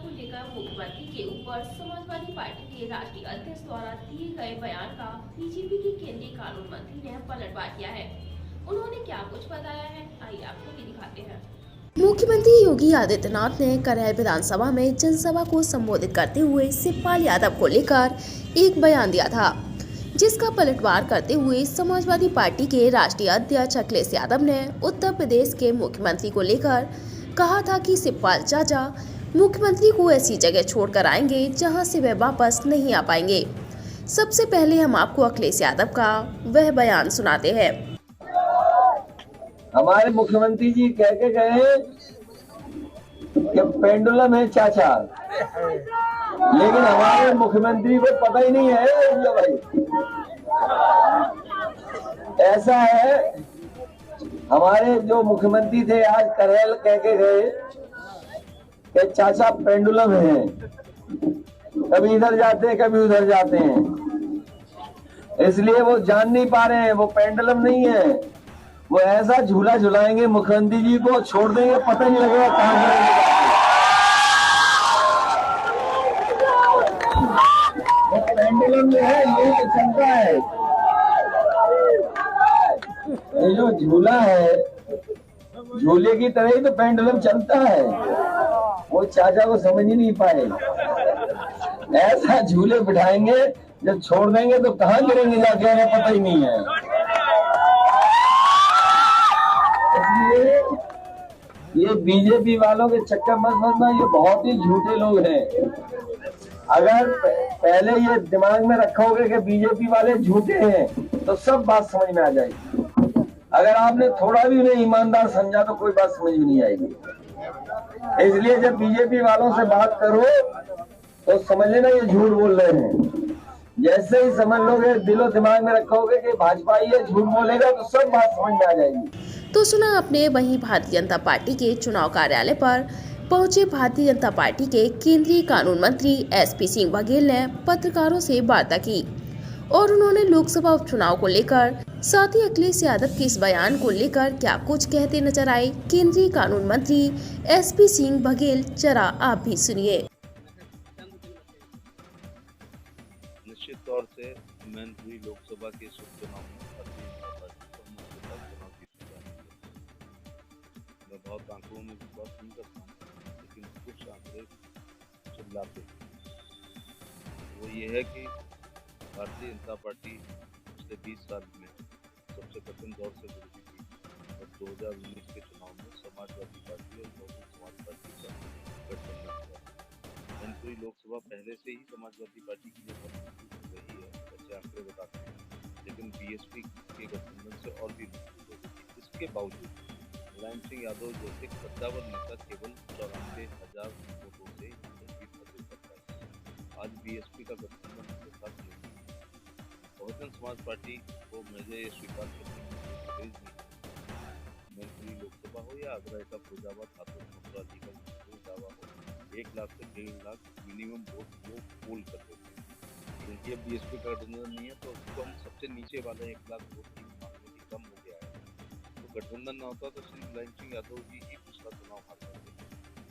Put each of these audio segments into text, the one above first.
को लेकर मुख्यमंत्री के ऊपर समाजवादी पार्टी के राष्ट्रीय अध्यक्ष द्वारा दिए गए बयान का बीजेपी के केंद्रीय कानून मंत्री ने पलटवार किया है। उन्होंने क्या कुछ बताया है, आइए आपको भी दिखाते हैं। मुख्यमंत्री योगी आदित्यनाथ ने करैल विधानसभा में जनसभा को संबोधित करते हुए शिवपाल यादव को लेकर एक बयान दिया था, जिसका पलटवार करते हुए समाजवादी पार्टी के राष्ट्रीय अध्यक्ष अखिलेश यादव ने उत्तर प्रदेश के मुख्यमंत्री को लेकर कहा था कि शिवपाल चाचा मुख्यमंत्री को ऐसी जगह छोड़कर आएंगे जहां से वे वापस नहीं आ पाएंगे। सबसे पहले हम आपको अखिलेश यादव का वह बयान सुनाते हैं। हमारे मुख्यमंत्री जी कह के गए कि पेंडुलम है चाचा, लेकिन हमारे मुख्यमंत्री को पता ही नहीं है भाई। ऐसा है, हमारे जो मुख्यमंत्री थे आज करैल कह के गए कि चाचा पेंडुलम है, कभी इधर जाते हैं कभी उधर जाते हैं, इसलिए वो जान नहीं पा रहे हैं। वो पेंडुलम नहीं है, वो ऐसा झूला झुलाएंगे मुख्यमंत्री जी को, छोड़ देंगे पता नहीं लगेगा कहां जाएंगे। वो पेंडुलम में है, ये तो चलता है। ये जो झूला है, झूले की तरह ही तो पेंडुलम चलता है। वो चाचा को समझ ही नहीं पाए। ऐसा झूले बिठाएंगे, जब छोड़ देंगे तो कहां गिरेंगे जाके हमें पता ही नहीं है। इसलिए ये बीजेपी वालों के चक्कर मत फंसना, ये बहुत ही झूठे लोग हैं। अगर पहले ये दिमाग में रखोगे कि बीजेपी वाले झूठे हैं तो सब बात समझ में आ जाएगी। अगर आपने थोड़ा भी उन्हें ईमानदार समझा तो कोई बात समझ में नहीं आएगी। इसलिए जब बीजेपी वालों से बात करो तो समझ लेना ये झूठ बोल रहे हैं। जैसे ही समझ लोगे, दिलो दिमाग में रखोगे कि भाजपा ये झूठ बोलेगा तो सब बात समझ में आ जाएगी। तो सुना आपने, वहीं भारतीय जनता पार्टी के चुनाव कार्यालय पर पहुंचे भारतीय जनता पार्टी के केंद्रीय कानून मंत्री एसपी सिंह बघेल ने पत्रकारों से वार्ता की और उन्होंने लोकसभा उपचुनाव को लेकर, साथ ही अखिलेश यादव के इस बयान को लेकर क्या कुछ कहते नजर आए केंद्रीय कानून मंत्री एसपी सिंह बघेल। जरा आप भी सुनिए। निश्चित तौर से मैनपुरी लोकसभा के उपचुनाव में भारतीय जनता पार्टी को मुख्यतः चुनाव जीती जानी है। मैं बहुत आंकड़ों में विश्वास नहीं करता हूँ, लेकिन कुछ आंकड़े चिल्लाते वो ये है कि भारतीय जनता पार्टी पिछले 20 साल में सबसे कठिन दौर से गुजरी थी और 2019 के चुनाव में समाजवादी पार्टी और बहुजन समाज पार्टी का गठबंधन हुआ। मैनपुरी लोकसभा पहले से ही समाजवादी पार्टी के लिए मजबूत रही है, ऐसे आंकड़े बताते हैं, लेकिन बीएसपी के गठबंधन से और भी मजबूत हो गई थी। इसके बावजूद मुलायम सिंह यादव जैसे कद्दावर नेता केवल 94,000 वोटों से जीत हासिल कर पाए। आज बीएसपी का गठबंधन उनके साथ नहीं है। बहुजन समाज पार्टी को मुझे स्वीकार करने की गुरेज नहीं। मैनपुरी लोकसभा हो या आगरा का फैजाबाद हाथों मथुरा लीगल दावा हो, 1 लाख से 1.5 लाख मिनिमम वोट वो पोल कर देते हैं। क्योंकि अब बीएसपी का गठबंधन नहीं है तो उसको हम सबसे नीचे वाले 1 लाख वोट की मांगने की कम हो गया है। तो गठबंधन ना होता तो श्री मुलायम सिंह यादव जी ही पिछला चुनाव हार जाते।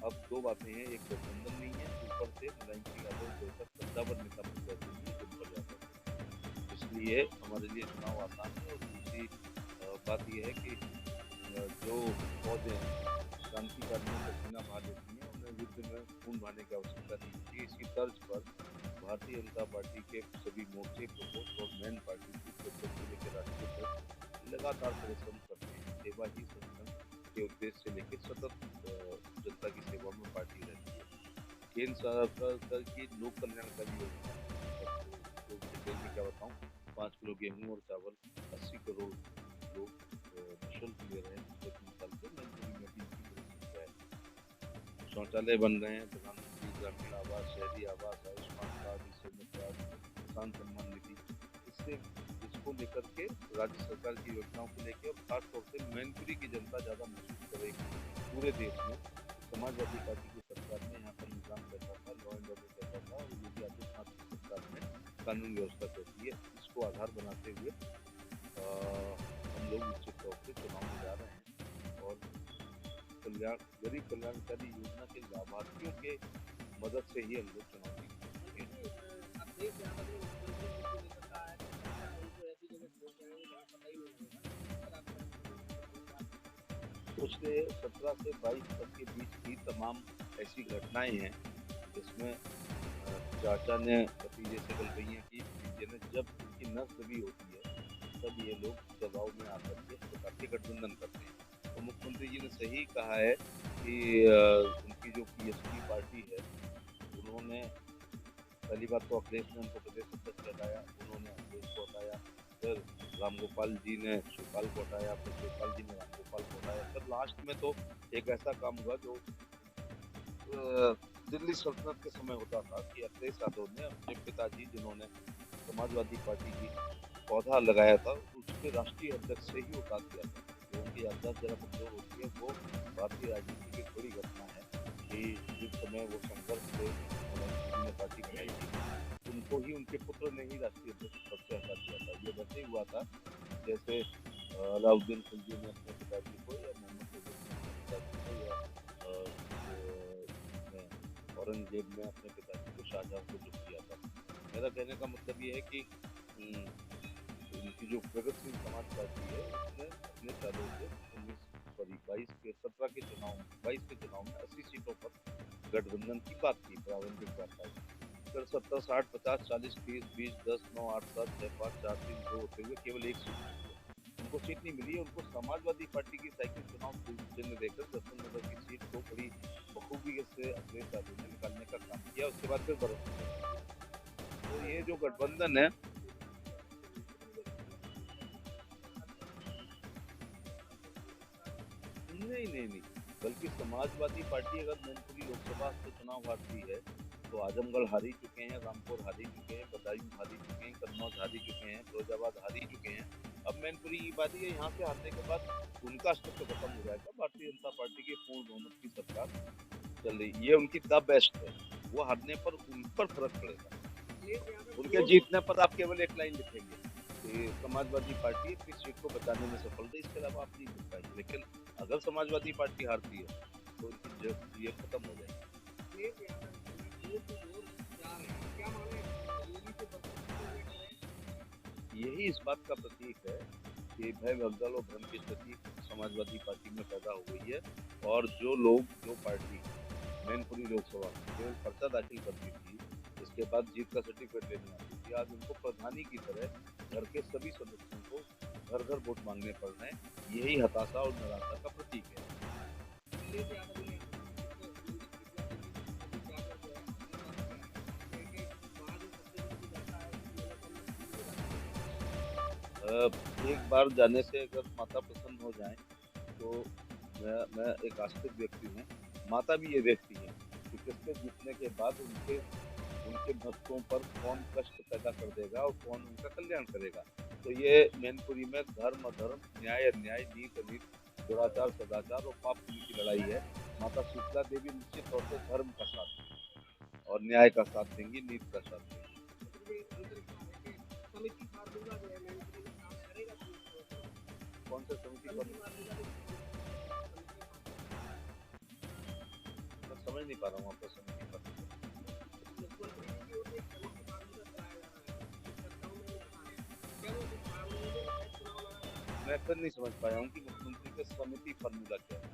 अब दो बातें हैं, एक गठबंधन नहीं है, ऊपर से मुलायम सिंह यादव जैसा कद्दावर नेता बन जाते हैं जनपद यादव। इसलिए हमारे लिए चुनाव आसान है। और दूसरी बात यह है कि जो फौजें क्रांतिकारियों में पसीना बहा लेती हैं, उन्हें युद्ध में खून बहाने की आवश्यकता नहीं होती। इसी तर्ज पर भारतीय जनता पार्टी के सभी मोर्चे, प्रकोष्ठ और मेन पार्टी के राष्ट्रीय तक लगातार परिश्रम करते हैं। सेवा ही संगठन के उद्देश्य से लेकर सतत जनता की सेवा में पार्टी रहती है। केंद्र सरकार की लोक कल्याणकारी योजना में क्या बताऊं, 5 किलो गेहूं और चावल 80 करोड़ लोग निःशुल्क ले रहे हैं पिछले 3 साल से। मैनपुरी में भी इनकी बड़ी संख्या है। शौचालय बन रहे हैं, प्रधानमंत्री ग्रामीण आवास, शहरी आवास, आयुष्मान कार्ड, किसान सम्मान निधि, इसको लेकर के राज्य सरकार की योजनाओं को लेकर और खासतौर से मैनपुरी की जनता ज्यादा महसूस करेगी। पूरे देश में समाजवादी पार्टी की सरकार ने यहाँ पर निजाम कैसा था, लॉ एंड ऑर्डर कैसा था, और योगी आदित्यनाथ की सरकार में कानून व्यवस्था कैसी है, इसको आधार बनाते हुए हम लोग निश्चित तौर से चुनाव में जा रहे हैं। और गरीब कल्याणकारी योजना के लाभार्थियों के मदद से ही हम लोग चुनाव जीते। पिछले 17 से 22 तक के बीच की तमाम ऐसी घटनाएं हैं जिसमें चाचा ने भतीजे से गलबैयां की, भतीजे ने जब उनकी नस दबी होती है तब ये लोग दबाव में आकर के इस प्रकार के गठबंधन करते हैं। तो मुख्यमंत्री जी ने सही कहा है कि उनकी जो पीएसपी पार्टी है उन्होंने पहली बात तो अखिलेश ने उनको प्रदेश अध्यक्ष हटाया, उन्होंने अखिलेश को हटाया, फिर रामगोपाल जी ने शिवपाल को हटाया, फिर शिवपाल जी ने रामगोपाल को हटाया, फिर लास्ट में तो एक ऐसा काम हुआ जो दिल्ली सल्तनत के समय होता था कि अखिलेश यादव ने अपने पिताजी जिन्होंने समाजवादी पार्टी की पौधा लगाया था उसके राष्ट्रीय अध्यक्ष से ही उतार दिया था। जो उनकी याददाश्त जरा कमजोर होती है वो भारतीय राजनीति की बड़ी घटना है कि जिस समय वो संघर्ष से उन्होंने पार्टी बनाई थी उनको ही उनके पुत्र ने ही राष्ट्रीय अध्यक्ष पद से हटा दिया था। ये वैसे ही हुआ था जैसे अलाउद्दीन खिलजी ने अपने पिताजी को या मोहम्मद ने अपने पिताजी को या औरंगजेब ने अपने पिताजी को शाहजहां को चुप किया था। मेरा कहने का मतलब ये है कि इनकी जो प्रगतिशील समाज पार्टी है उसने अपने चारों से 17 के चुनाव में 80 सीटों पर गठबंधन की बात की प्रारंभिक वार्ता में। फिर 70, 60, 50, 40, 30, 20, 10, 9, 8, 7, 6, 5, 4, 3, 2 होते हुए केवल एक सीट मिली है। उनको सीट नहीं मिली है, उनको समाजवादी पार्टी की साइकिल चुनाव चिन्ह देकर दर्शन नगर की सीट को बड़ी बखूबी से अखिलेश यादव ने निकालने का काम किया। उसके बाद फिर बरस तो ये जो गठबंधन है नहीं, बल्कि समाजवादी पार्टी अगर मैनपुरी लोकसभा से चुनाव हारती है तो आजमगढ़ हारी चुके हैं, रामपुर हारी चुके हैं, बदायूं हारी चुके हैं, कन्नौज हारी चुके हैं, फिरोजाबाद हारी चुके हैं। अब मैनपुरी की बात है यहाँ से हारने के बाद उनका अस्तित्व खत्म हो जाएगा। भारतीय जनता पार्टी की पूर्ण बहुमत की सरकार चल रही, ये उनकी द बेस्ट है। वो हारने पर उन पर फर्क पड़ेगा, उनके जीतने पर आप केवल एक लाइन लिखेंगे कि समाजवादी पार्टी अपनी सीट को बचाने में सफल रही, इसके अलावा आप नहीं लिख पाएंगे। लेकिन अगर समाजवादी पार्टी हारती है तो उनकी ये खत्म हो जाएगी। यही इस बात का प्रतीक है कि भय भगदड़ और भ्रम की स्थिति समाजवादी पार्टी में पैदा हो गई है। और जो पार्टी मैनपुरी लोकसभा केवल पर्चा दाखिल करती थी, इसके बाद जीत का सर्टिफिकेट लेने आती थी, आज उनको प्रधानी की तरह घर के सभी सदस्यों को घर घर वोट मांगने पड़ रहे हैं। यही हताशा और निराशा का प्रतीक है। एक बार जाने से अगर माता प्रसन्न हो जाए तो मैं एक आस्तिक व्यक्ति हूँ। माता भी ये देखती है कि किसके जीतने के बाद उनके भक्तों पर कौन कष्ट पैदा कर देगा और कौन उनका कल्याण करेगा। तो ये मैनपुरी में धर्म अधर्म, न्याय अन्याय, नीत अनीत, दुराचार सदाचार और पाप पुण्य की लड़ाई है। माता शीतला देवी निश्चित तौर से धर्म का साथ देंगी और न्याय का साथ देंगी, नीत का साथ देंगी। कौन सा समिति मैं समझ नहीं पा रहा हूँ आपका समिति पर। मैं फिर नहीं समझ पाया हूँ कि मुख्यमंत्री का समिति फॉर्मूला क्या है।